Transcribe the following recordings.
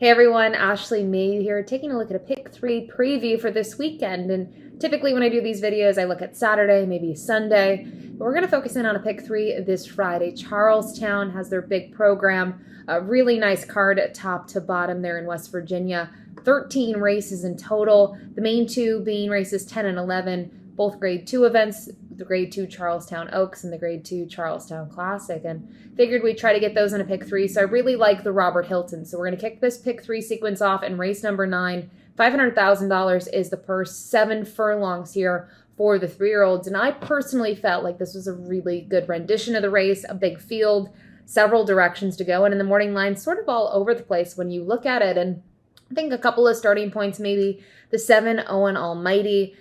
Hey everyone, Ashley Mailloux here, taking a look at a pick three preview for this weekend. And typically when I do these videos, I look at Saturday, maybe Sunday. But we're going to focus in on a pick three this Friday. Charlestown has their big program, a really nice card top to bottom there in West Virginia. 13 races in total, the main two being races 10 and 11, both grade 2 events, the grade 2 Charlestown Oaks and the grade 2 Charlestown Classic, and figured we'd try to get those in a pick three. So I really like the Robert Hilton. So we're going to kick this pick three sequence off in race number 9. $500,000 is the purse, 7 furlongs here for the 3-year-olds. And I personally felt like this was a really good rendition of the race, a big field, several directions to go. And in the morning line, sort of all over the place when you look at it. And I think a couple of starting points, maybe the 7 Owen Almighty.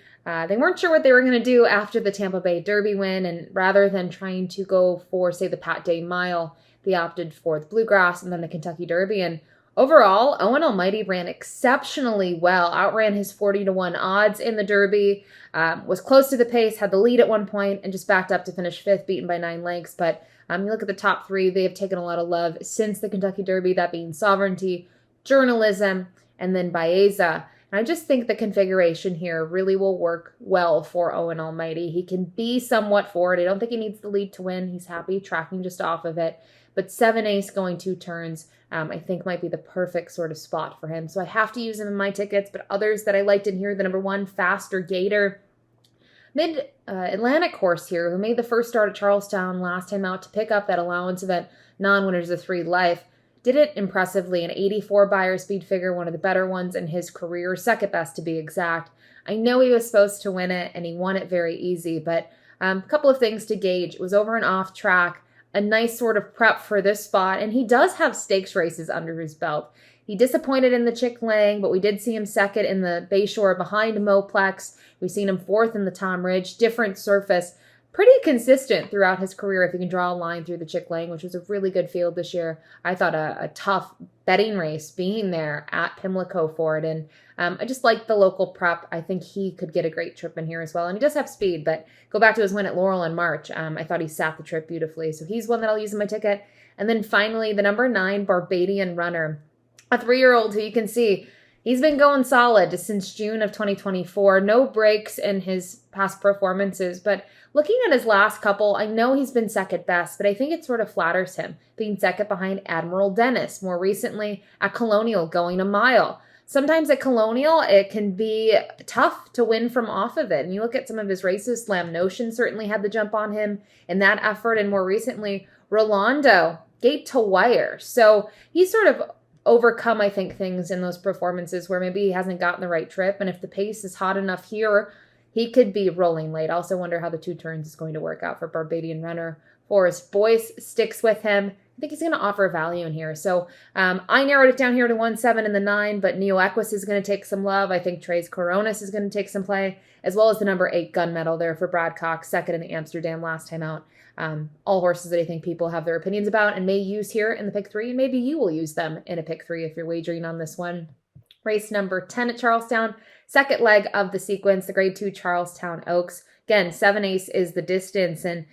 They weren't sure what they were going to do after the Tampa Bay Derby win, and rather than trying to go for, say, the Pat Day Mile, they opted for the Bluegrass and then the Kentucky Derby. And overall, Owen Almighty ran exceptionally well, outran his 40-1 odds in the Derby, was close to the pace, had the lead at one point, and just backed up to finish 5th, beaten by 9 lengths. But you look at the top 3, they have taken a lot of love since the Kentucky Derby, that being Sovereignty, Journalism, and then Baeza. And I just think the configuration here really will work well for Owen Almighty. He can be somewhat forward. I don't think he needs the lead to win. He's happy tracking just off of it. But 7 ace going 2 turns, I think might be the perfect sort of spot for him. So I have to use him in my tickets, but others that I liked in here, the number 1, Faster Gator. Mid-Atlantic horse here, who made the first start at Charlestown last time out to pick up that allowance event, non-winners of 3 life. Did it impressively, an 84 Beyer speed figure, one of the better ones in his career, second best to be exact. I know he was supposed to win it, and he won it very easy, but a couple of things to gauge. It was over and off track, a nice sort of prep for this spot, and he does have stakes races under his belt. He disappointed in the Chick Lang, but we did see him second in the Bayshore behind Moplex. We've seen him 4th in the Tom Ridge, different surface. Pretty consistent throughout his career if you can draw a line through the Chick Lang, which was a really good field this year. I thought a tough betting race being there at Pimlico for it. And I just like the local prep. I think he could get a great trip in here as well. And he does have speed, but go back to his win at Laurel in March. I thought he sat the trip beautifully. So he's one that I'll use in my ticket. And then finally, the number 9 Barbadian Runner, a 3-year-old who you can see he's been going solid since June of 2024. No breaks in his past performances, but looking at his last couple, I know he's been second best, but I think it sort of flatters him, being second behind Admiral Dennis, more recently at Colonial, going a mile. Sometimes at Colonial, it can be tough to win from off of it. And you look at some of his races, Slam Notion certainly had the jump on him in that effort, and more recently, Rolando, gate to wire. So he's sort of overcome, I think, things in those performances where maybe he hasn't gotten the right trip. And if the pace is hot enough here, he could be rolling late. I also wonder how the 2 turns is going to work out for Barbadian Runner. Forrest Boyce sticks with him. I think he's going to offer value in here. So I narrowed it down here to 1-7 in the 9, but Neo Equus is going to take some love. I think Tres Coronas is going to take some play, as well as the number 8 Gunmetal there for Brad Cox, second in the Amsterdam last time out. All horses that I think people have their opinions about and may use here in the pick 3. And maybe you will use them in a pick 3 if you're wagering on this one. Race number 10 at Charlestown, second leg of the sequence, the grade 2 Charlestown Oaks. Again, 7 ace is the distance, and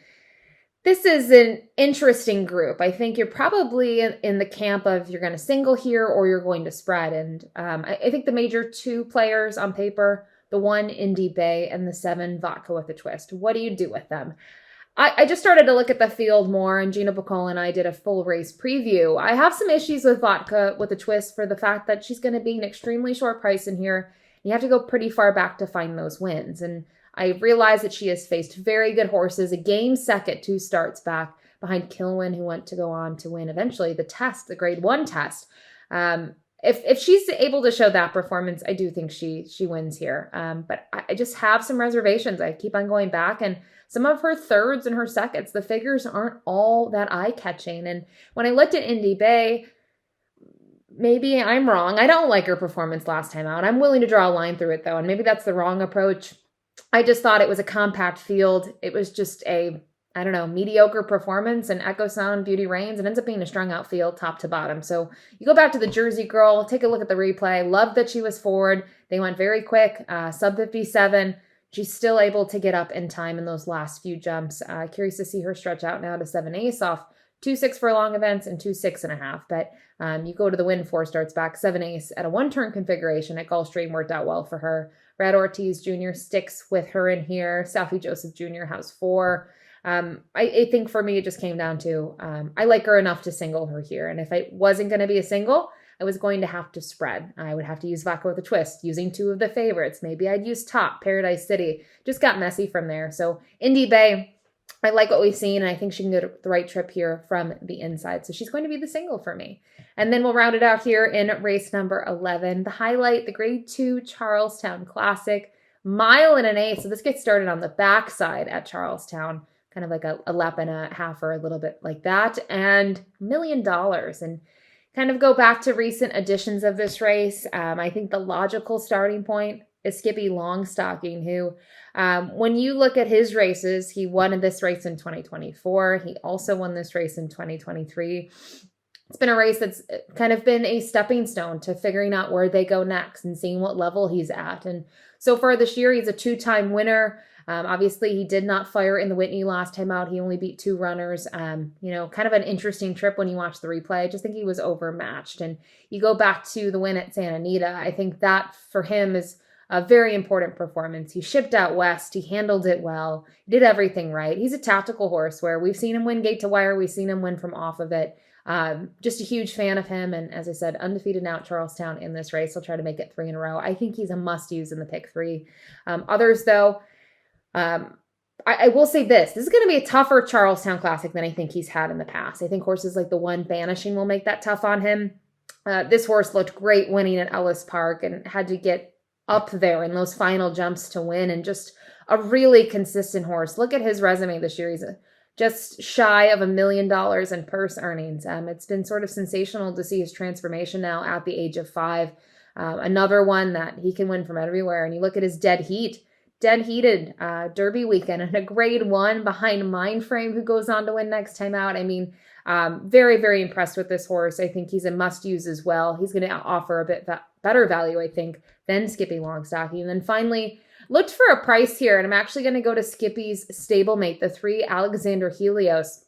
this is an interesting group. I think you're probably in the camp of you're going to single here or you're going to spread. And I think the major 2 players on paper, the 1 Indy Bay and the 7 Vodka with a Twist. What do you do with them? I just started to look at the field more, and Gina Bacall and I did a full race preview. I have some issues with Vodka with a Twist for the fact that she's going to be an extremely short price in here. You have to go pretty far back to find those wins. And I realize that she has faced very good horses, a game second 2 starts back behind Kilwin, who went to go on to win eventually the test, the grade 1 test. If she's able to show that performance, I do think she wins here. But I just have some reservations. I keep on going back, and some of her thirds and her seconds, the figures aren't all that eye-catching. And when I looked at Indy Bay, maybe I'm wrong. I don't like her performance last time out. I'm willing to draw a line through it, though, and maybe that's the wrong approach. I just thought it was a compact field. It was just a, mediocre performance, and Echo Sound Beauty reigns and ends up being a strung out field top to bottom. So you go back to the Jersey Girl, take a look at the replay. Love that she was forward. They went very quick, sub 57. She's still able to get up in time in those last few jumps. Curious to see her stretch out now to 7 ace off 2-6 for long events and 2-6.5. But you go to the win 4 starts back, 7-ace at a 1-turn configuration at Gulfstream worked out well for her. Brad Ortiz Jr. sticks with her in here. Salfi Joseph Jr. has 4. I think for me, it just came down to I like her enough to single her here. And if I wasn't going to be a single, I was going to have to spread. I would have to use vodka with a twist, using 2 of the favorites. Maybe I'd use Top, Paradise City. Just got messy from there. So Indy Bay, I like what we've seen, and I think she can get the right trip here from the inside. So she's going to be the single for me. And then we'll round it out here in race number 11. The highlight, the Grade 2 Charlestown Classic, 1.1 miles. So this gets started on the backside at Charlestown, kind of like a lap and a half or a little bit like that, and $1 million. And kind of go back to recent editions of this race. I think the logical starting point is Skippy Longstocking, who, when you look at his races, he won this race in 2024. He also won this race in 2023. It's been a race that's kind of been a stepping stone to figuring out where they go next and seeing what level he's at. And so far this year, he's a 2-time winner. Obviously, he did not fire in the Whitney last time out. He only beat 2 runners. Kind of an interesting trip when you watch the replay. I just think he was overmatched. And you go back to the win at Santa Anita. I think that for him is a very important performance. He shipped out west. He handled it well. He did everything right. He's a tactical horse where we've seen him win gate to wire. We've seen him win from off of it. Just a huge fan of him. And as I said, undefeated now at Charlestown in this race. He'll try to make it 3 in a row. I think he's a must use in the pick 3. Others, though, I will say this is going to be a tougher Charlestown Classic than I think he's had in the past. I think horses like the one Banishing will make that tough on him. This horse looked great winning at Ellis Park and had to get up there in those final jumps to win, and just a really consistent horse. Look at his resume this year. He's just shy of $1 million in purse earnings. It's been sort of sensational to see his transformation now at the age of 5. Another one that he can win from everywhere. And you look at his dead heated Derby weekend and a Grade 1 behind Mindframe, who goes on to win next time out. I mean, very, very impressed with this horse. I think he's a must-use as well. He's going to offer a bit better value, I think, than Skippy Longstocking. And then finally, looked for a price here, and I'm actually going to go to Skippy's stablemate, the 3 Alexander Helios.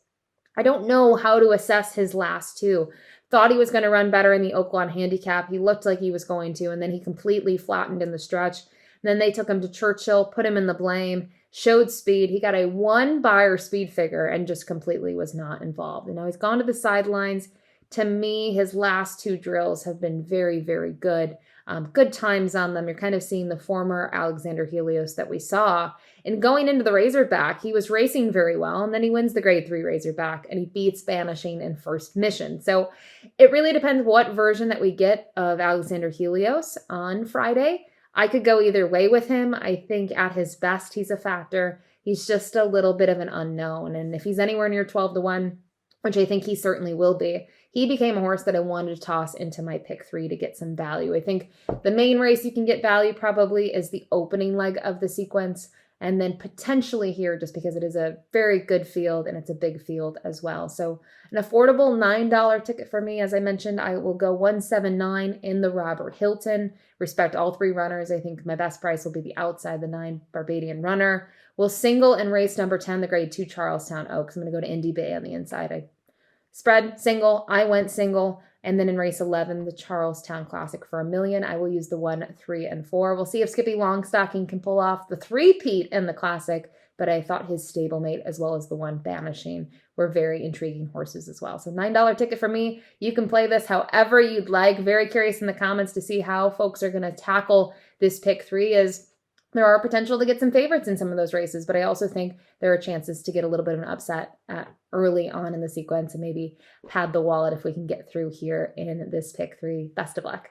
I don't know how to assess his last 2. Thought he was going to run better in the Oaklawn Handicap. He looked like he was going to, and then he completely flattened in the stretch. Then they took him to Churchill, put him in the blame, showed speed. He got a 1 Beyer speed figure and just completely was not involved. And now he's gone to the sidelines. To me, his last 2 drills have been very, very good. Good times on them. You're kind of seeing the former Alexander Helios that we saw. And going into the Razorback, he was racing very well, and then he wins the Grade 3 Razorback, and he beats Banishing in first mission. So it really depends what version that we get of Alexander Helios on Friday. I could go either way with him. I think at his best, he's a factor. He's just a little bit of an unknown. And if he's anywhere near 12-1, which I think he certainly will be, he became a horse that I wanted to toss into my pick 3 to get some value. I think the main race you can get value probably is the opening leg of the sequence. And then potentially here, just because it is a very good field and it's a big field as well. So an affordable $9 ticket for me. As I mentioned, I will go 179 in the Robert Hilton. Respect all 3 runners. I think my best price will be the outside, the 9 Barbadian runner. We'll single in race number 10, the Grade 2 Charlestown Oaks. I'm going to go to Indy Bay on the inside. I spread single. I went single. And then in race 11, the Charlestown Classic for $1 million. I will use the 1, 3, and 4. We'll see if Skippy Longstocking can pull off the 3-peat in the Classic, but I thought his stablemate as well as the 1 Banishing were very intriguing horses as well. So $9 ticket for me. You can play this however you'd like. Very curious in the comments to see how folks are going to tackle this pick 3, as there are potential to get some favorites in some of those races, but I also think there are chances to get a little bit of an upset early on in the sequence and maybe pad the wallet if we can get through here in this pick 3. Best of luck.